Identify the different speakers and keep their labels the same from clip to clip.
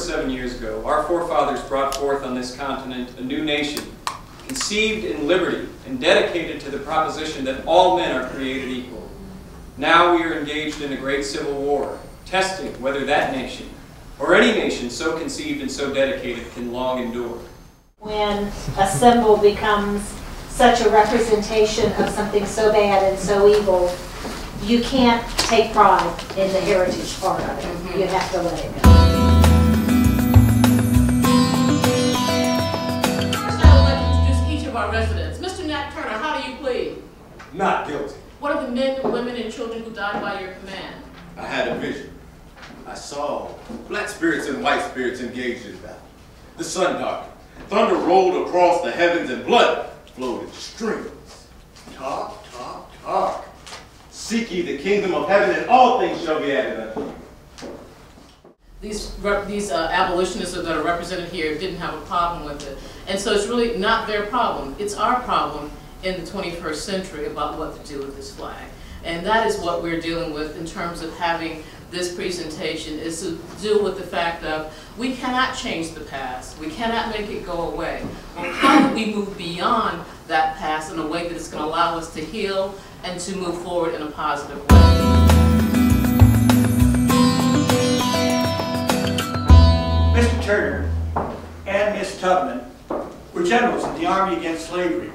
Speaker 1: 47 years ago, our forefathers brought forth on this continent a new nation, conceived in liberty and dedicated to the proposition that all men are created equal. Now we are engaged in a great civil war, testing whether that nation, or any nation so conceived and so dedicated, can long endure.
Speaker 2: When a symbol becomes such a representation of something so bad and so evil, you can't take pride in the heritage part of it. Mm-hmm. You have to let it go.
Speaker 3: First, I would like to introduce each of our residents. Mr. Nat Turner, how do you plead?
Speaker 4: Not guilty.
Speaker 3: What are the men, women, and children who died by your command?
Speaker 4: I had a vision. I saw black spirits and white spirits engaged in battle. The sun darkened. Thunder rolled across the heavens and blood flowed in streams. Talk, talk, talk. Seek ye the kingdom of heaven, and all things shall be added unto you.
Speaker 3: These abolitionists that are represented here didn't have a problem with it. And so it's really not their problem. It's our problem in the 21st century about what to do with this flag. And that is what we're dealing with in terms of having this presentation, is to deal with the fact of we cannot change the past. We cannot make it go away. Well, how do we move beyond that past in a way that is going to allow us to heal and to move forward in a positive way?
Speaker 5: Mr. Turner and Miss Tubman were generals in the Army against slavery.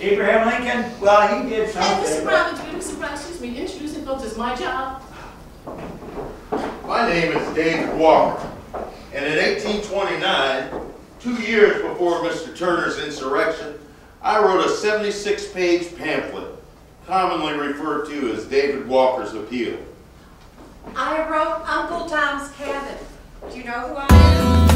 Speaker 5: Abraham Lincoln, well, he did something.
Speaker 3: Mr. Brown, excuse me, introducing folks is my job.
Speaker 6: My name is David Walker, and in 1829, 2 years before Mr. Turner's insurrection, I wrote a 76-page pamphlet, commonly referred to as David Walker's Appeal.
Speaker 7: I wrote Uncle Tom's Cabin. Do you know who I am?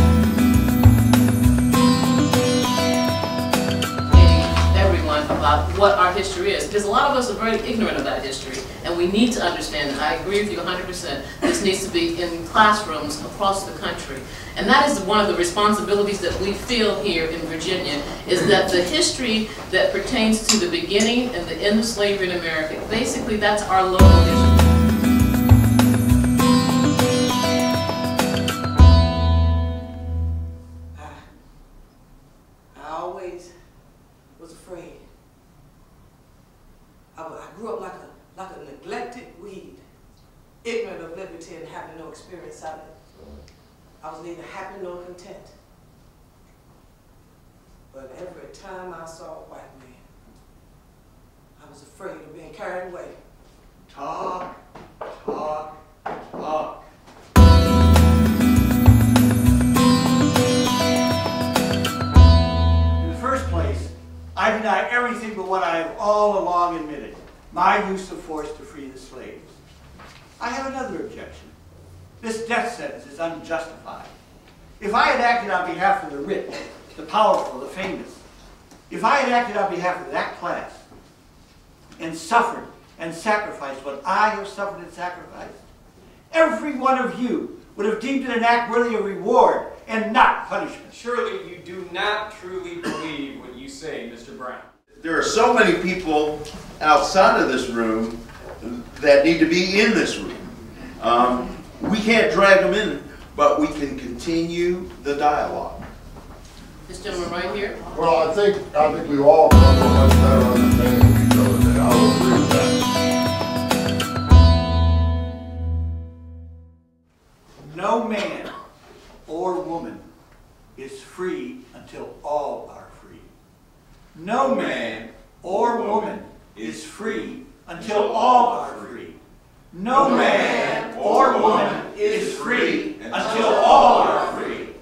Speaker 3: Everyone about what our history is, because a lot of us are very ignorant of that history, and we need to understand it. I agree with you 100%. This needs to be in classrooms across the country. And that is one of the responsibilities that we feel here in Virginia, is that the history that pertains to the beginning and the end of slavery in America, basically that's our local history.
Speaker 8: I always was afraid. I grew up like a neglected weed, ignorant of liberty and having no experience of it. I was neither happy nor content. But every time I saw a white man, I was afraid of being carried away. Talk, talk, talk.
Speaker 5: In the first place, I deny everything but what I have all along admitted, my use of force to free the slaves. I have another objection. This death sentence is unjustified. If I had acted on behalf of the rich, the powerful, the famous, if I had acted on behalf of that class and suffered and sacrificed what I have suffered and sacrificed, every one of you would have deemed it an act worthy of reward and not punishment.
Speaker 1: Surely you do not truly believe what you say, Mr. Brown.
Speaker 6: There are so many people outside of this room that need to be in this room. We can't drag them in, but we can continue the dialogue.
Speaker 3: This gentleman right here.
Speaker 9: Well, I think we all come to a much better understanding of each other, and I will agree with that.
Speaker 5: No man or woman is free until all are free. No man or woman is free until all are free. No man or woman is free until all are free.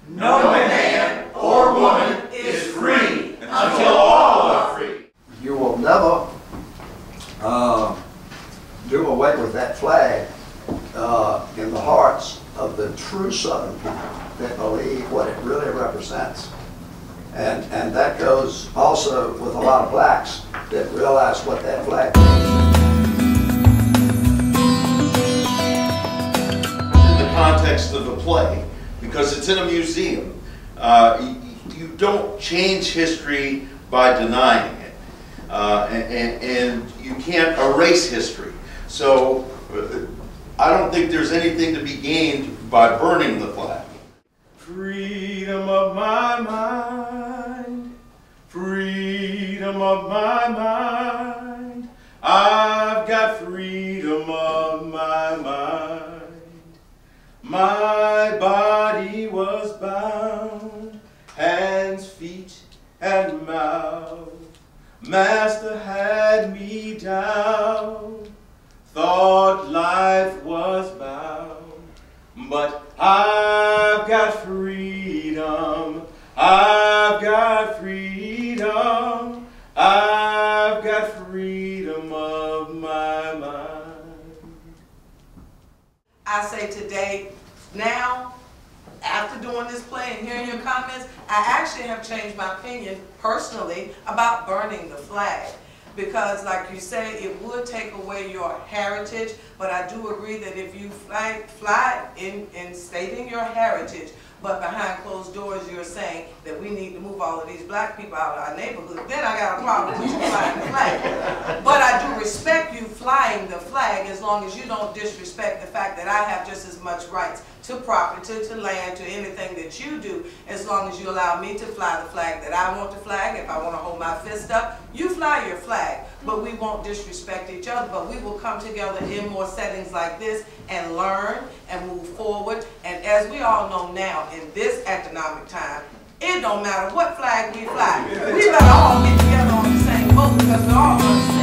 Speaker 5: No man or woman is free until all are free.
Speaker 10: You will never do away with that flag in the hearts of the true Southern people that believe what it really represents. And that goes also with a lot of blacks that realize what that flag means.
Speaker 6: In the context of a play, because it's in a museum, you don't change history by denying it. And you can't erase history. So I don't think there's anything to be gained by burning the flag.
Speaker 4: Freedom of my mind, freedom of my mind. I've got freedom of my mind. My body was bound, hands, feet, and mouth. Master had me down, thought life was bound. But I've got freedom, I've got freedom, I've got freedom of my mind.
Speaker 8: I say today, now, after doing this play and hearing your comments, I actually have changed my opinion personally about burning the flag. Because like you say, it would take away your heritage, but I do agree that if you fly in stating your heritage, but behind closed doors you're saying that we need to move all of these black people out of our neighborhood, then I got a problem with you flying the flag. But I do respect you flying the flag as long as you don't disrespect the fact that I have just as much rights to property, to land, to anything that you do, as long as you allow me to fly the flag that I want to flag. If I want to hold my fist up, you fly your flag, but we won't disrespect each other, but we will come together in more settings like this and learn and move forward. And as we all know now, in this economic time, it don't matter what flag we fly. We better all get together on the same boat because we're all on the same